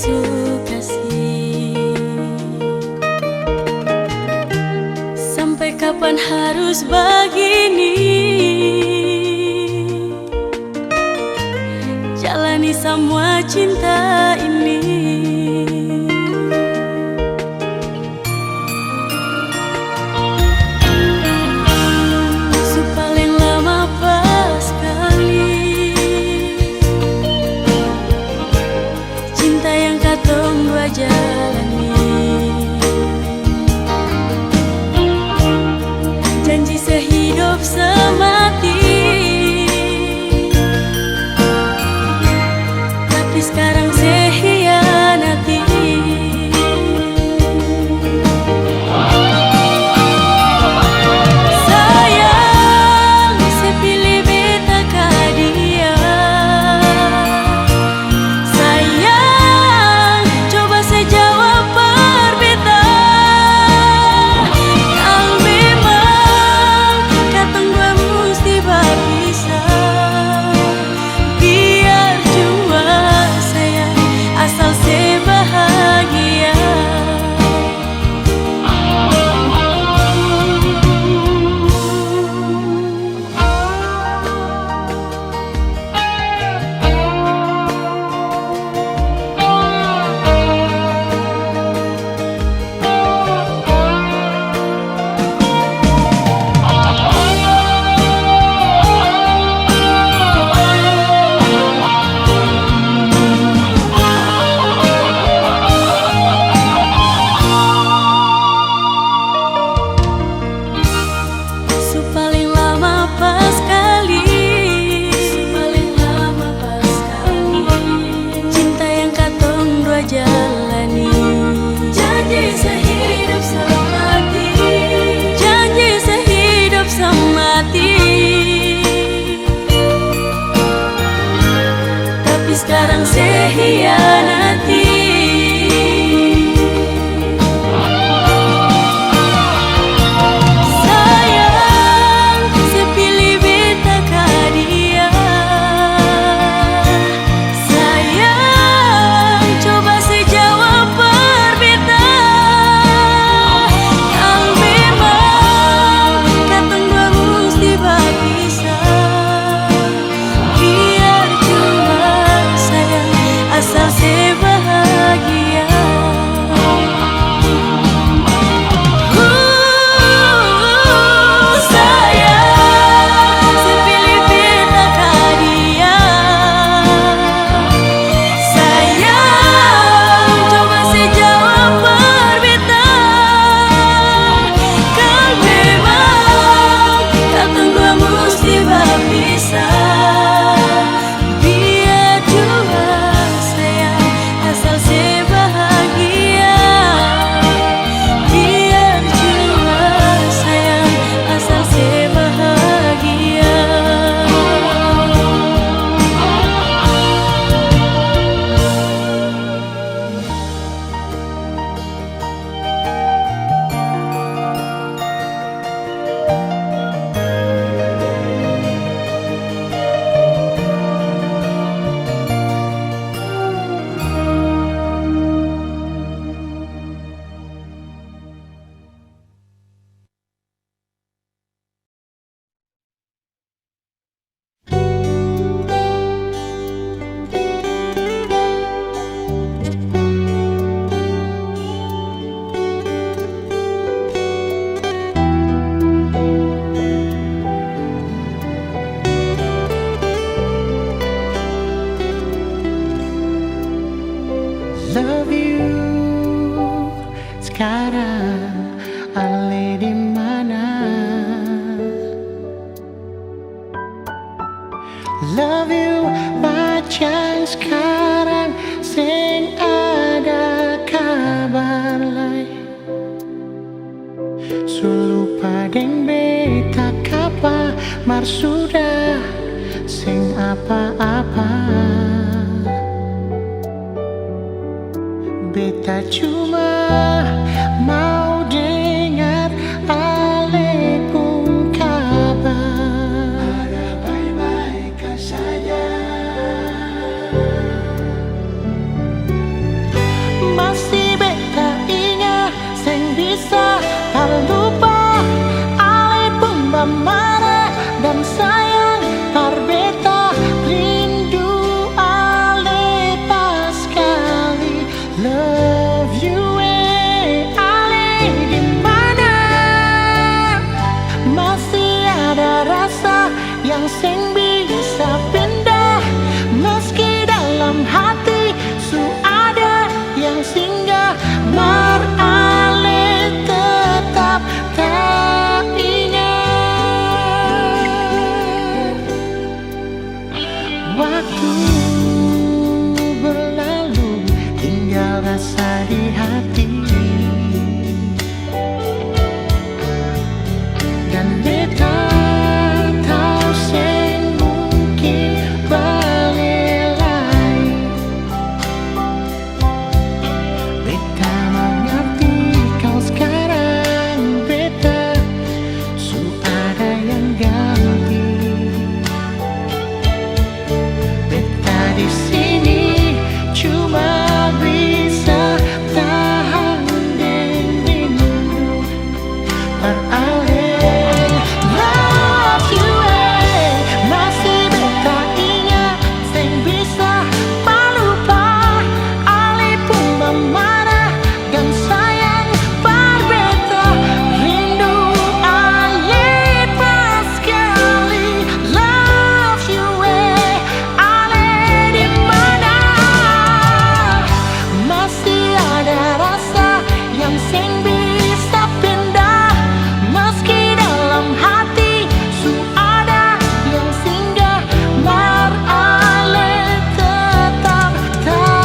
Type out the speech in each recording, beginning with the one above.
bisu kasih. Sampai kapan harus begini, jalani semua cinta ini. Paling lama pas kali cinta yang katong dua jalani, janji sehidup semati. Tapi sekarang saya hianati. Sayang, saya pilih beta ka dia. Sayang, coba saya jawab perbeta. Kalau memang katong dua mesti berpisah, biar jua sayang, asal saya bahagia. Paling lama pas kali, cinta yang katong dua jalani, janji sehidup semati, janji sehidup semati. Tapi sekarang saya hianati. Asal saya bahagia. Sayang, saya pilih beta ka dia. Sayang, coba saya jawab perbeta. Kalau memang katong dua mesti berpisah, biar jua asal saya bahagia. Biar jua sayang, asal saya bahagia. Love you sekarang ale di mana? Love you macam sekarang sing ada kabar lain. Sulupa deng beta kapa mar sudah sing apa-apa. Beta cuma mau dengar ale pun kabar. Ada baik-baik saja. yang sing bisa pindah, meski dalam hati su ada yang singgah, meralih tetap tak ingat. Waktu berlalu, tinggal rasa di hati, dan beta tahu sing mungkin balik lagi. Beta mengerti kau sekarang, beta su ada yang ganti. Beta di sini cuma bisa tahan dan rindu beralih. Love you, masih beta ingat, sing bisa melupa, alih pun memarah dan sayang berbeda. Rindu alih pas sekali. Love you, alih di mana? Masih ada rasa yang sing bisa pindah, meski dalam hati su ada yang singgah, meralih tetap tak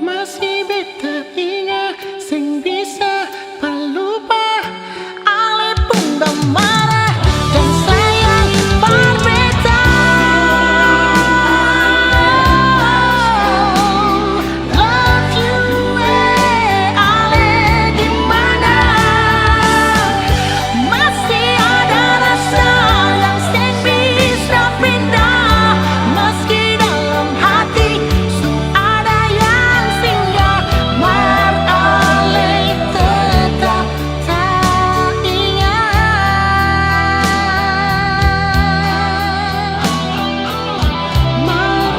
masih beta ingat, sing bisa pelupa, alih pun marah dan sayang berbeda. Love you, alih di mana? Masih ada rasa yang sing bisa pindah, meski dalam hati su ada yang singgah, meralih tetap tak ingat. Meralih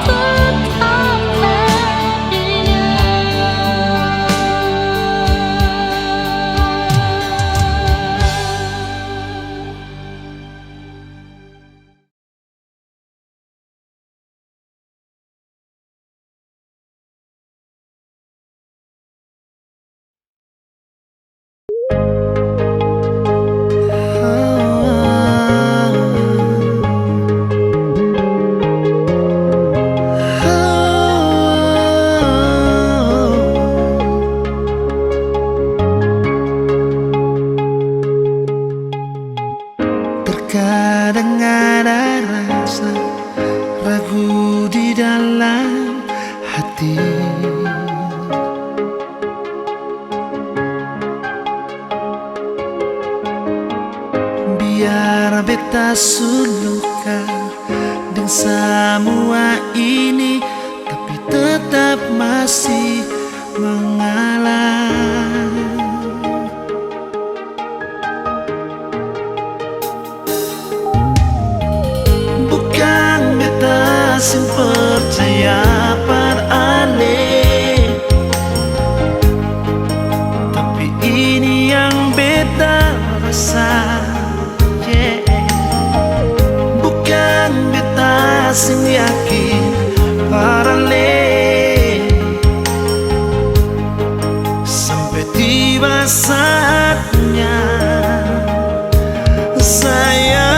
tetap tak Terkadang ada rasa ragu di dalam hati, biar beta suluka dan semua ini, tapi tetap masih mengalah. Bukan beta sing percaya aneh, tapi ini yang beta rasa. Bukan beta sing yakin paralel, sampai tiba saatnya sayang.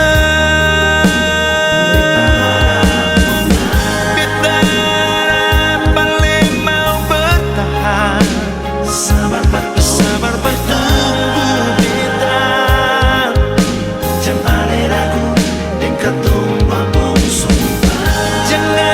Jangan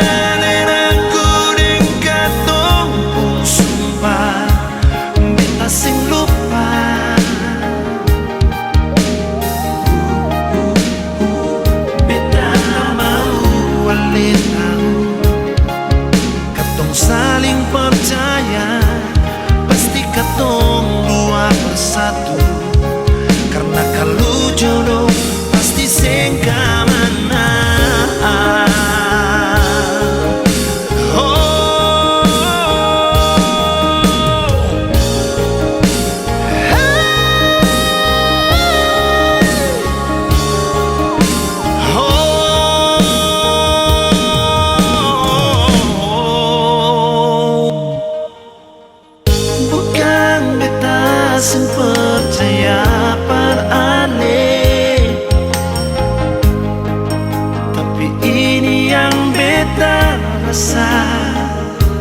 rasa,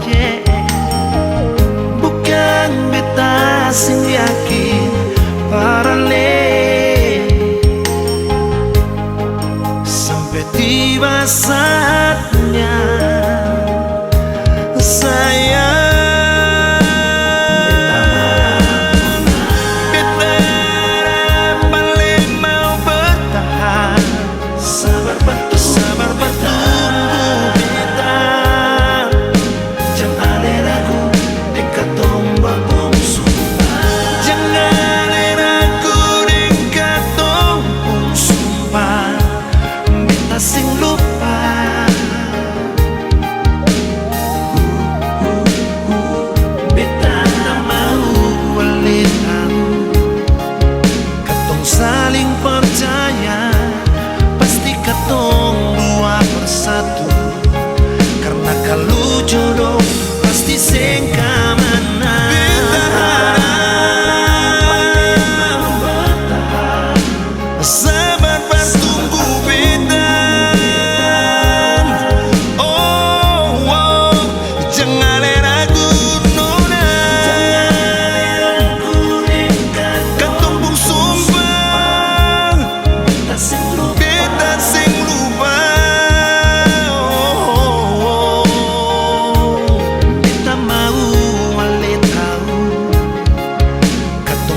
yeah. Bukan beta sing yakin parale, sampai tiba saatnya sayang. Karena kalau jodoh pasti sing kamana. Sabar bertunggu beta, oh, oh, jangan ragu nona. Katong pun sumpah beta sing lupa.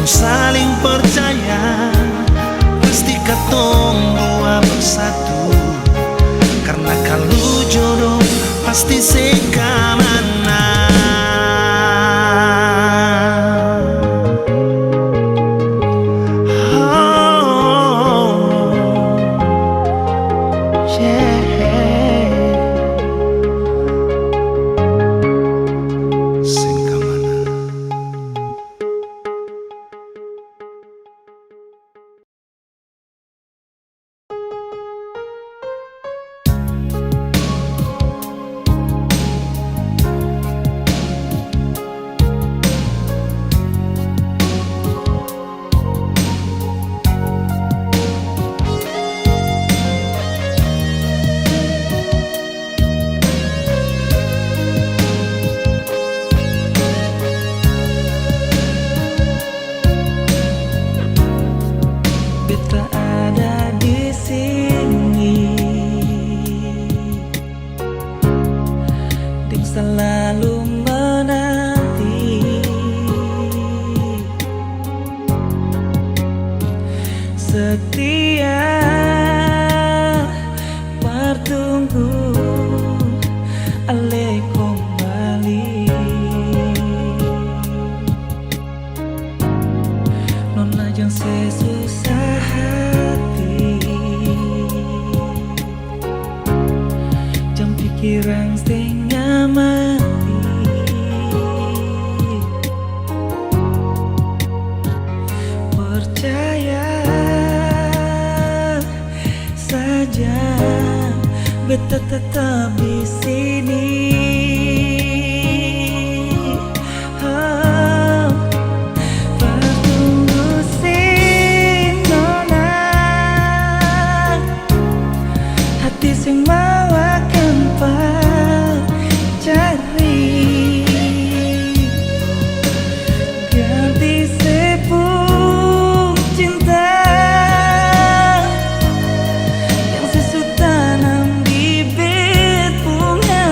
Saling percaya, pasti katong dua bersatu. Karena kalau jodoh pasti sekamana. Oh, yeah. Sekamana. Beta ada di sini, Ding selalu menanti, setia bertunggu ale kembali. Nona jang sesusah hati, jam pikiran setengah mati. Percaya saja, beta tetap di sini. Sing mawakan pacari, ganti sepung cinta yang sesudah tanam bibit bunga.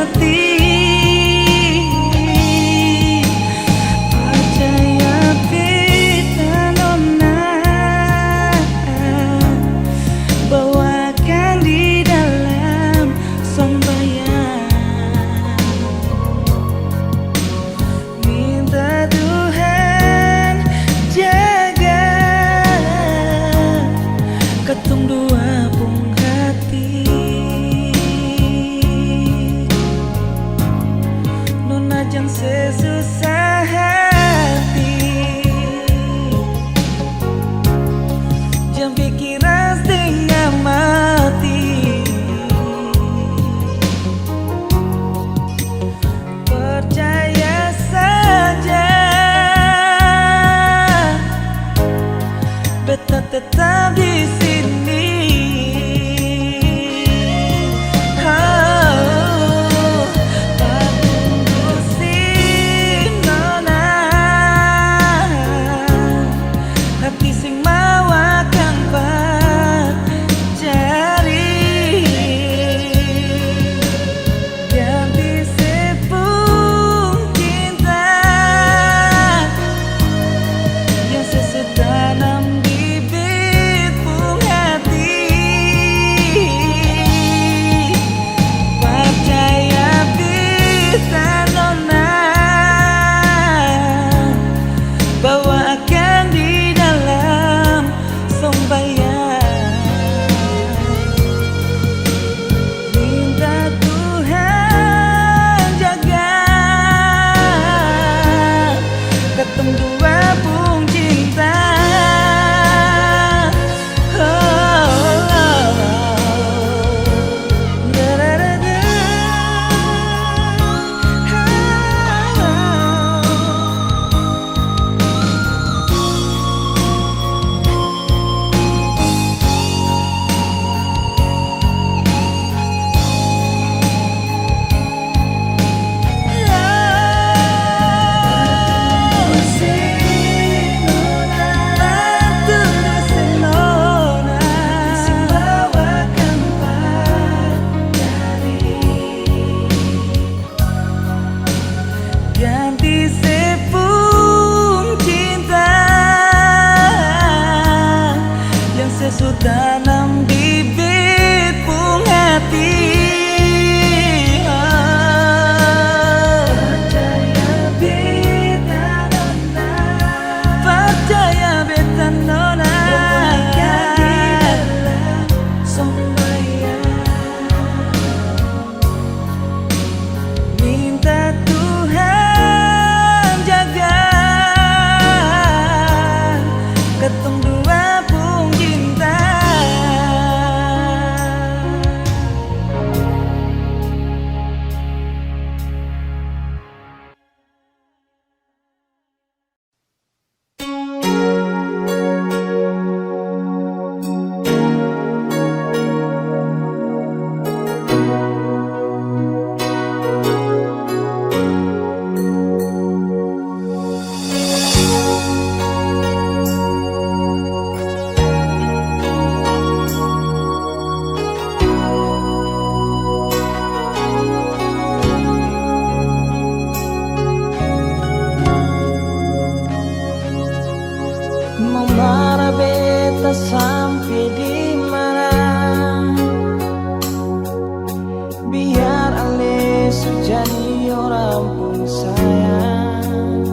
biar ale sejadi orang pun sayang,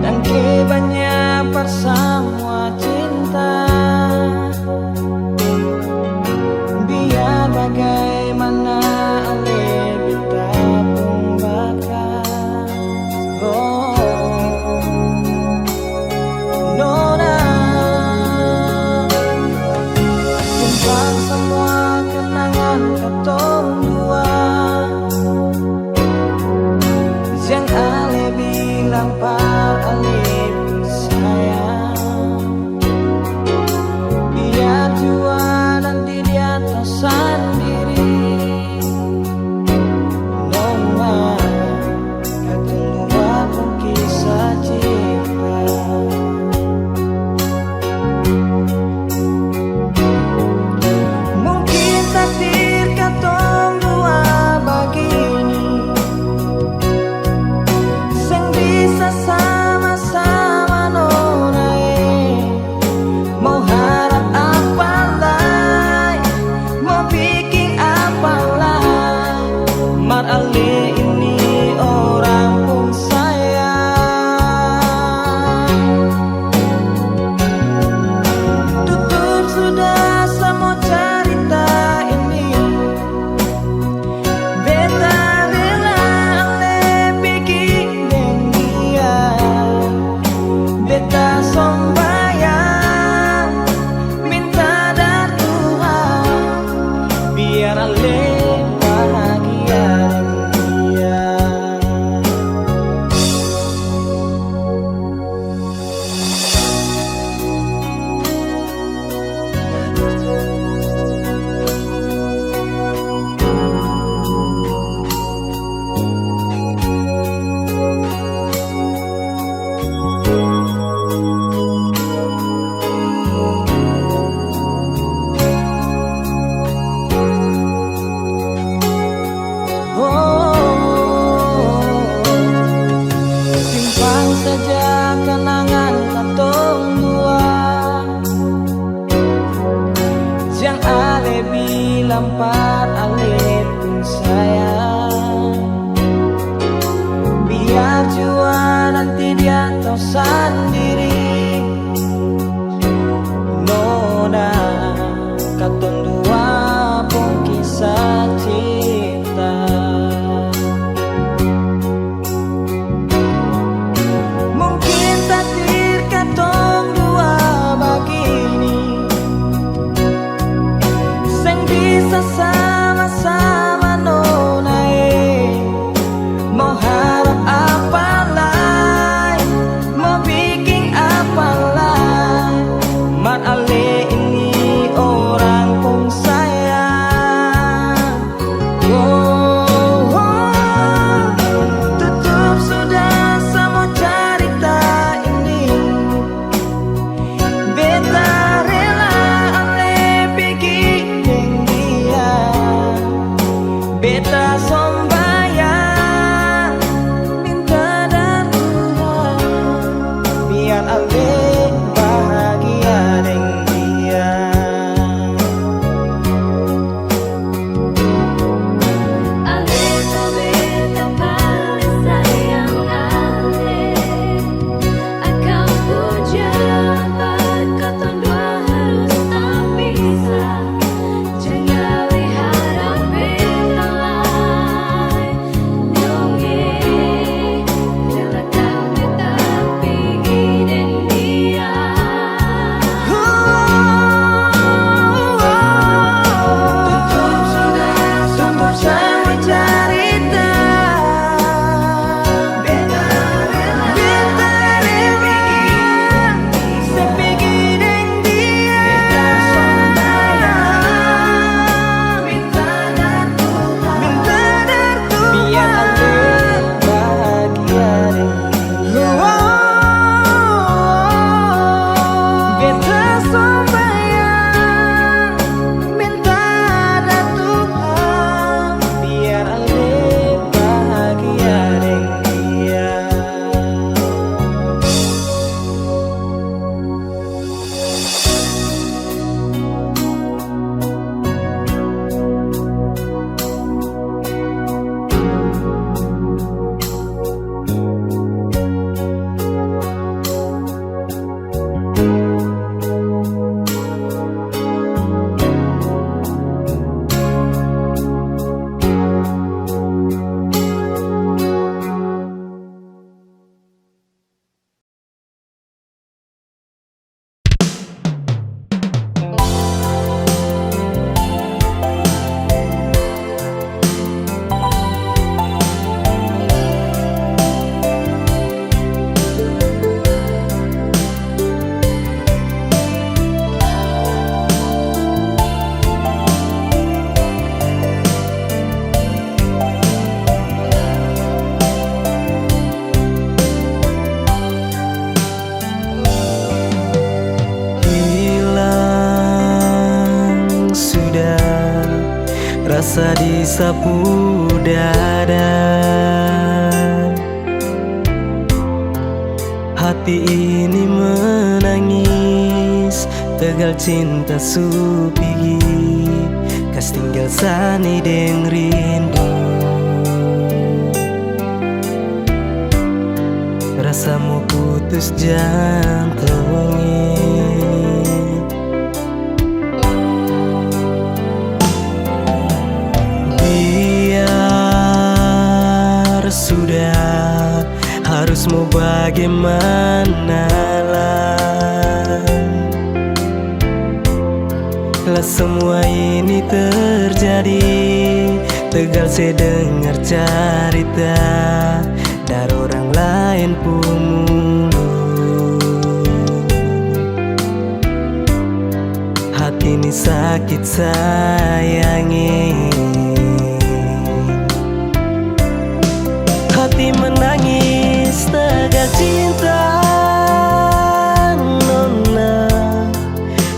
dan kebanyak persamua cinta. Biar bagaimana ale beta pun bakal nona simpan semua kenangan katong dua yang ale bilang par ale pun sayang. Biar jua nanti dia tak sendiri, nona keluar pun kisah cinta. Mungkin takdir katong dua begini, sing bisa sama-sama nona mau harap apa lagi, mau bikin apa lagi, mar ale ini orang pun sayang. Tutup sudah semua cerita ini, beta bela ale bikin dia, beta sombayang minta dari Tuhan biar ale bahagia dengan dia. Simpan saja kenangan katong dua yang ale bilang par ale pun sayang. Biar jua nanti dia tahu sendiri, nona katong dua pun kisah cinta. Mungkin takdir katong dua begini, sing bisa sama-sama nona mau harap apa lagi, mau bikin hati sapu dada. Hati ini menangis, tegal cinta supigi, kas tinggal sani deng rindu. Rasamu putus jantungnya. Biar sudah, harus mau bagaimana lah. Lah semua ini terjadi, tegal saya dengar cerita dari orang lain pun mulu. Hati ini sakit sayangi. Hati menangis tegal cinta. Nona,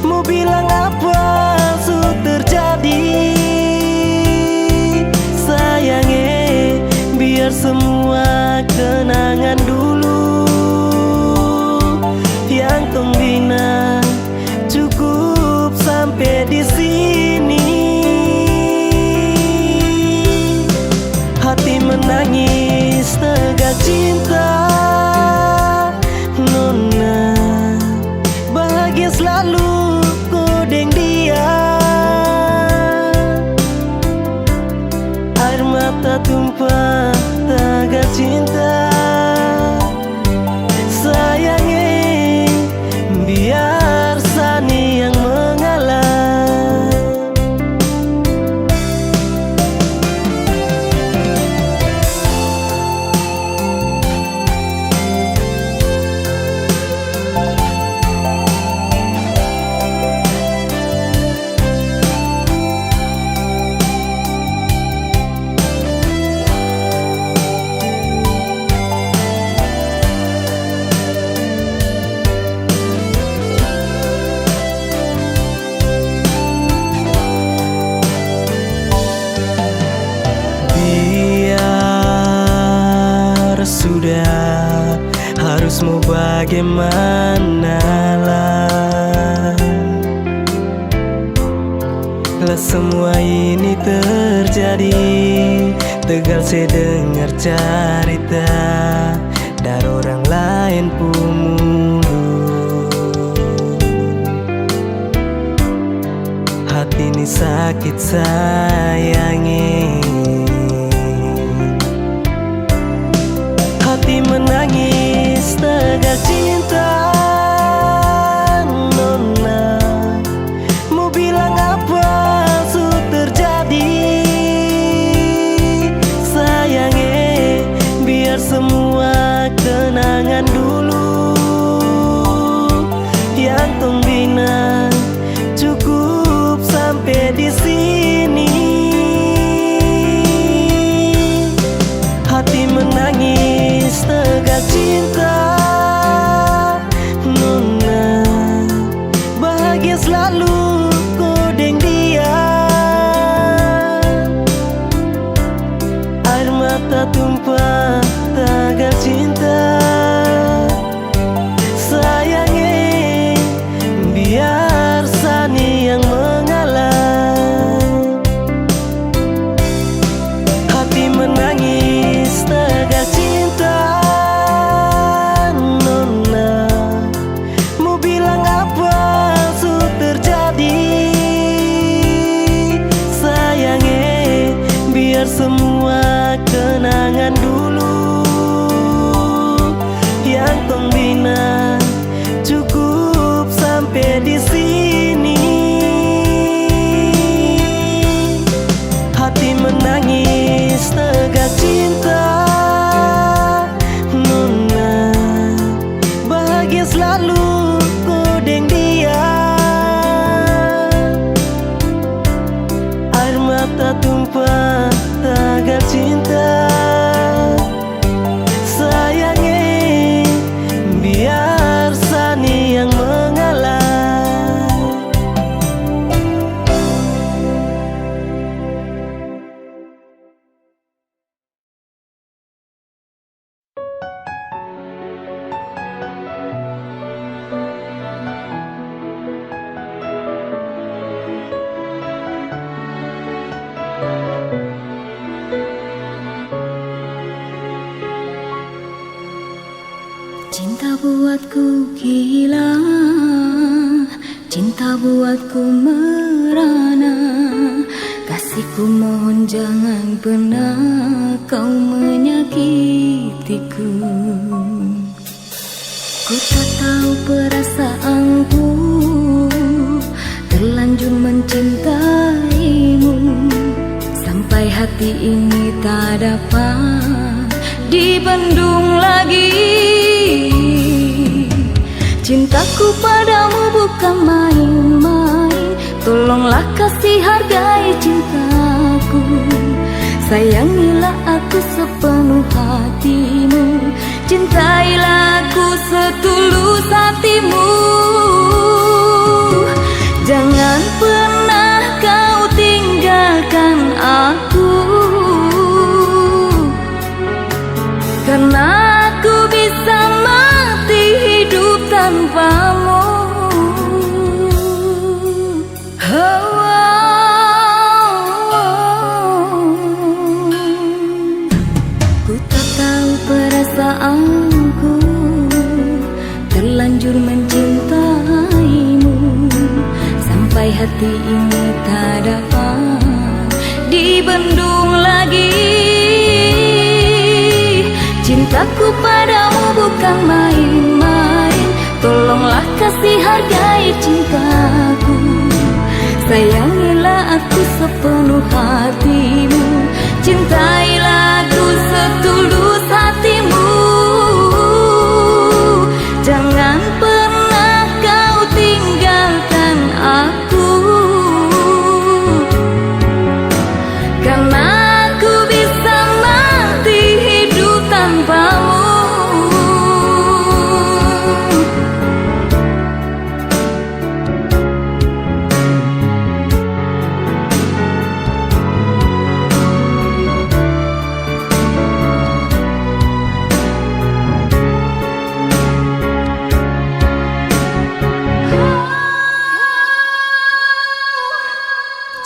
mau bilang apa sudah terjadi? Sayangnya, biar semua kenangan dulu yang tembina cukup sampai di sini. Hati menangis tegal cinta. Nona, bahagia selalu kodeng dia. Air mata tumpah tegal cinta. Sayangnya, biar sani yang mengalah. Sudah, harus mau bagaimana lah. Lah semua ini terjadi, tegal saya dengar cerita dari orang lain pun mulu. Hati ini sakit sayangi. Hati menangis tegal cinta. Nona, mau bilang apa sudah terjadi? Sayangnya, biar semua kenangan dulu yang tembina cukup sampai di sini. Hati menangis tegal cinta. Nona, bahagia selalu kodeng dia. Air mata tumpah tegal cinta. Sayangnya, biar sani yang mengalah. Hati menangis tegal cinta. Nona, mau bilang apa sudah terjadi? Sayangnya, biar semua kenangan dulu yang pembina cukup sampai di sini. Hati menangis tegal cinta. Nona, bahagia selalu kodeng dia. Air mata tumpah tegal cinta. Sayangnya, biar buatku merana. Kasihku mohon jangan pernah kau menyakitiku. Ku tak tahu perasaanku, terlanjur mencintaimu, sampai hati ini tak dapat dibendung lagi. Cintaku padamu bukan main-main, tolonglah kasih hargai cintaku. Sayangilah aku sepenuh hatimu, cintailah aku setulus hatimu. Jangan pernah kau tinggalkan aku, karena aku bisa mati hidup tanpamu. Ku tak tahu perasaanku, terlanjur mencintaimu, sampai hati ini tak dapat dibendung lagi. Cintaku padamu bukan main-main, tolonglah kasih hargai cintaku. Sayangilah aku sepenuh hatimu, cintailah aku setulus hatimu. Jangan pernah kau tinggalkan aku, karena aku bisa mati hidup tanpamu.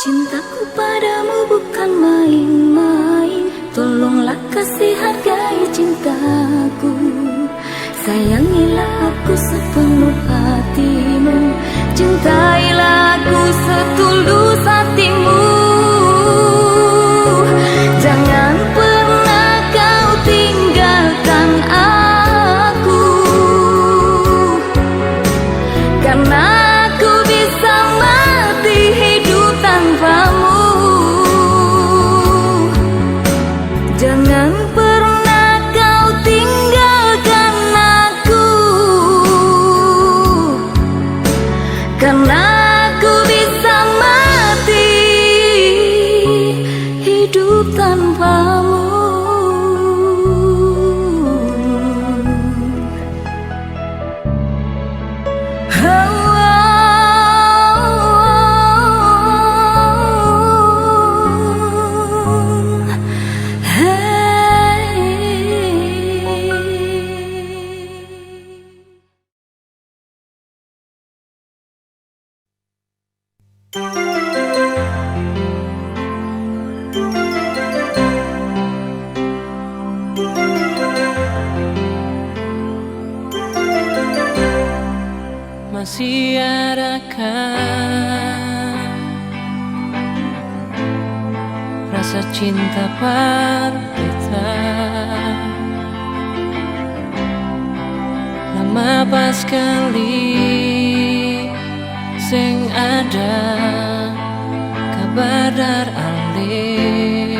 Cintaku padamu bukan main-main, tolonglah kasih hargai cintaku. Sayangilah aku sepenuh hatimu, cintailah aku setulus hatimu. Jangan pernah kau tinggalkan aku, karena aku bisa mati hidup tanpamu. Jangan pernah kau tinggalkan aku, karena aku bisa mati hidup tanpamu. Masih adakah rasa cinta parbeta? Lama pas kali sing ada kabar dar alih,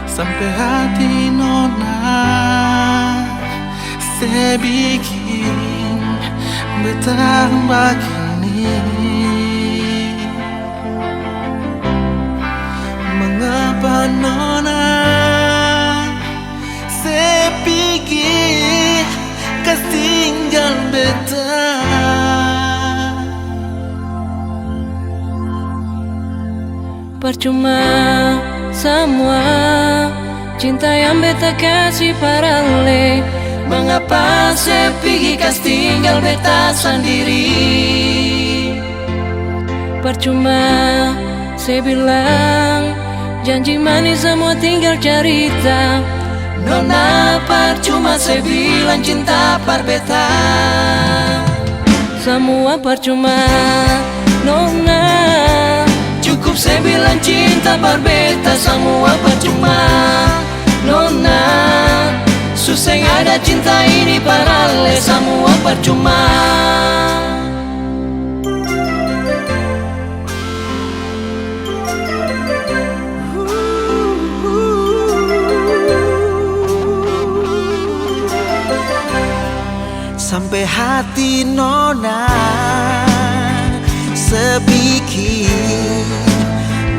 sampai hati nona saya bikin betah begini. Mengapa nona saya pikir kas tinggal betah? percuma semua cinta yang beta kasih parale. Mengapa saya pergi kas tinggal beta sendiri? Percuma saya bilang janji manis semua tinggal cerita. Nona percuma saya bilang cinta par beta. semua percuma. Nona, cukup saya bilang cinta berbeta, semua percuma. Nona, susah ada cinta ini parale, semua percuma. Sampai hati nona sebikin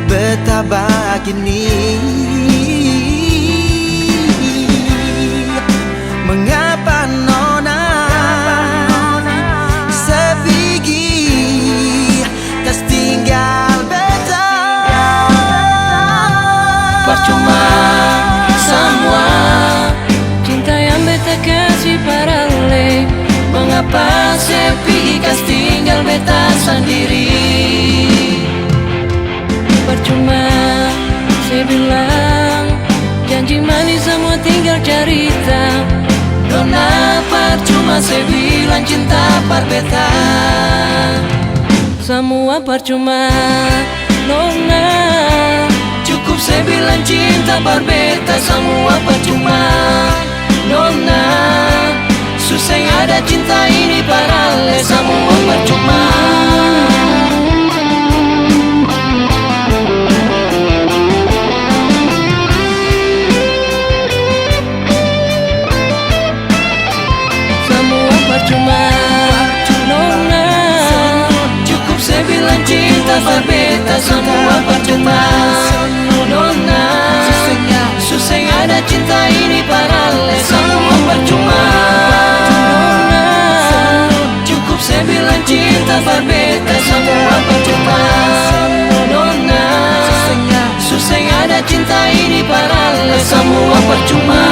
betapa gini. Mengapa nona sebigi kas tinggal beta. Percuma semua cinta yang beta kasih parale. Mengapa sepi kas tinggal beta sendiri. Percuma saya bilang janji manis semua tinggal cerita. Nona, percuma saya bilang cinta berbeta, semua percuma. Nona, cukup saya bilang cinta berbeta, semua percuma. Nona, susah ada cinta ini parale, semua percuma. Semua percuma. Nona, cukup saya bilang cinta berbeta, semua percuma. Nona, susah ada cinta ini parale, semua percuma. Saya bilang cinta berbeta, semua percuma. Nona, susah ada cinta ini parale, semua percuma.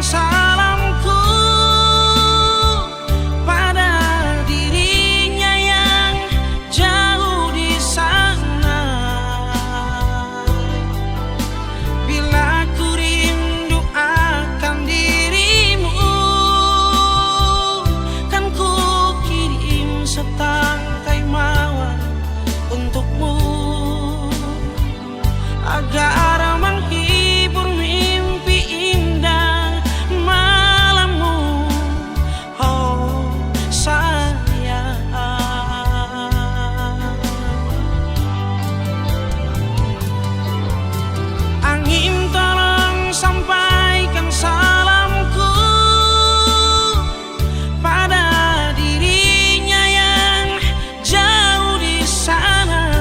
salamku pada dirinya yang jauh di sana. Bila ku rindu akan dirimu, kan ku kirim setangkai mawar untukmu, agar menghibur mimpi indah malammu, oh sayang. Angin tolong sampaikan salamku pada dirinya yang jauh di sana.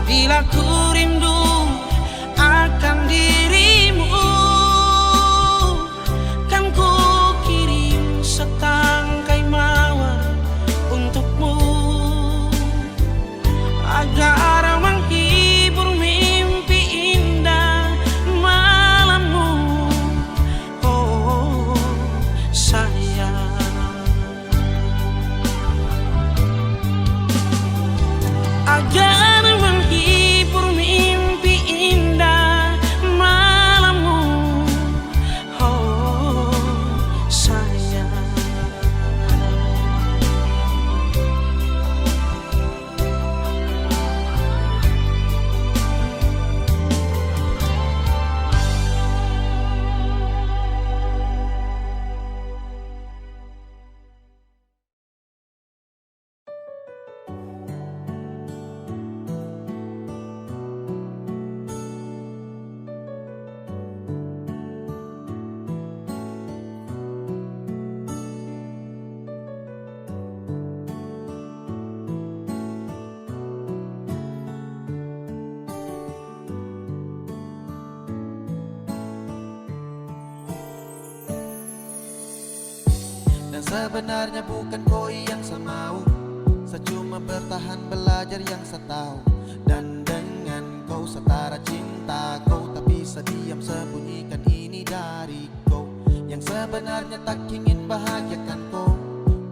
Bila ku rindu akan dirimu, kan ku kirim setangkai mawar untukmu, agar menghibur mimpi indah malammu, oh sayang. Agar menghibur mimpi indah malammu, oh sayang. Dan sebenarnya bukan kau yang saya mau, saya cuma bertahan belajar yang saya tahu. Dan dengan kau setara cinta kau, tak bisa diam sembunyikan ini dari kau. Yang sebenarnya tak ingin bahagiakan kau,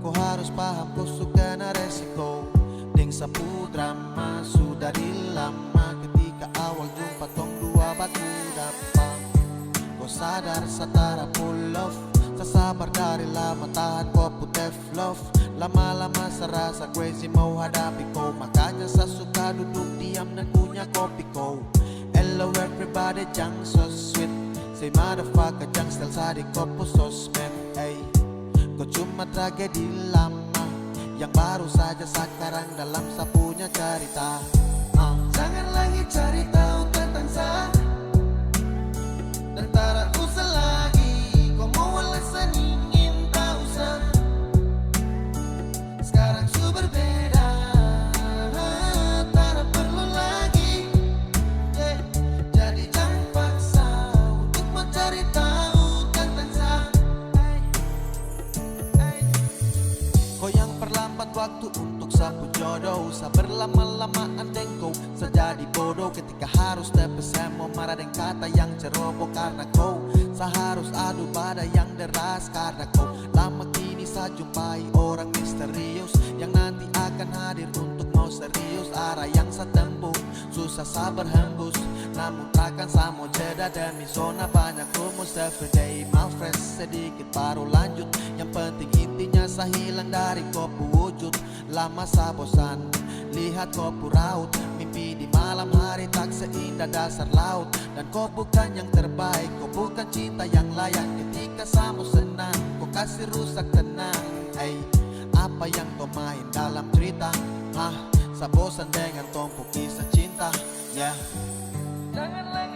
kau harus paham kau suka na resiko. Deng sapu drama sudah dilama, ketika awal jumpa tong dua batu dapat. Kau sadar setara full love, sabar dari lama tahan kau putih love. Lama-lama serasa crazy mau hadapi kau, makanya saya suka duduk diam dan punya kopi kau. Hello everybody, jang so sweet, say motherfucker jang style sadi kopo sosmed. Hey, kau cuma tragedi lama yang baru saja sekarang dalam saya punya cerita. Jangan lagi cari tahu tentang saya, dan tak usah lagi kau mau alasan ingin tahu saya. Sekarang su berbeda, tak perlu lagi, jadi jangan paksa untuk mencari tahu tentang saya. Kau yang perlambat waktu untuk sapu jodoh, saya berlama-lamaan dengkau, saya jadi bodoh ketika harus tepes. Saya mau marah dengan kata yang ceroboh karena kau, saya harus adu badai yang deras karena kau. Lama kini saya jumpai orang misterius yang nanti akan hadir untuk mau serius. Arah yang saya tempuh susah saya berhembus, namun takkan saya mau jeda demi zona banyak rumus. Everyday malfresh sedikit baru lanjut, yang penting intinya saya hilang dari kopu wujud. Lama saya bosan lihat kopu raut, mimpi di malam hari tak seindah dasar laut. Dan kau bukan yang terbaik, kau bukan cinta yang layak. Ketika saya mau senang, kau kasih rusak tenang. Hey, apa yang kau main dalam cerita? Saya bosan dengan tumpuk kisah cinta. Yeah. Jangan lagi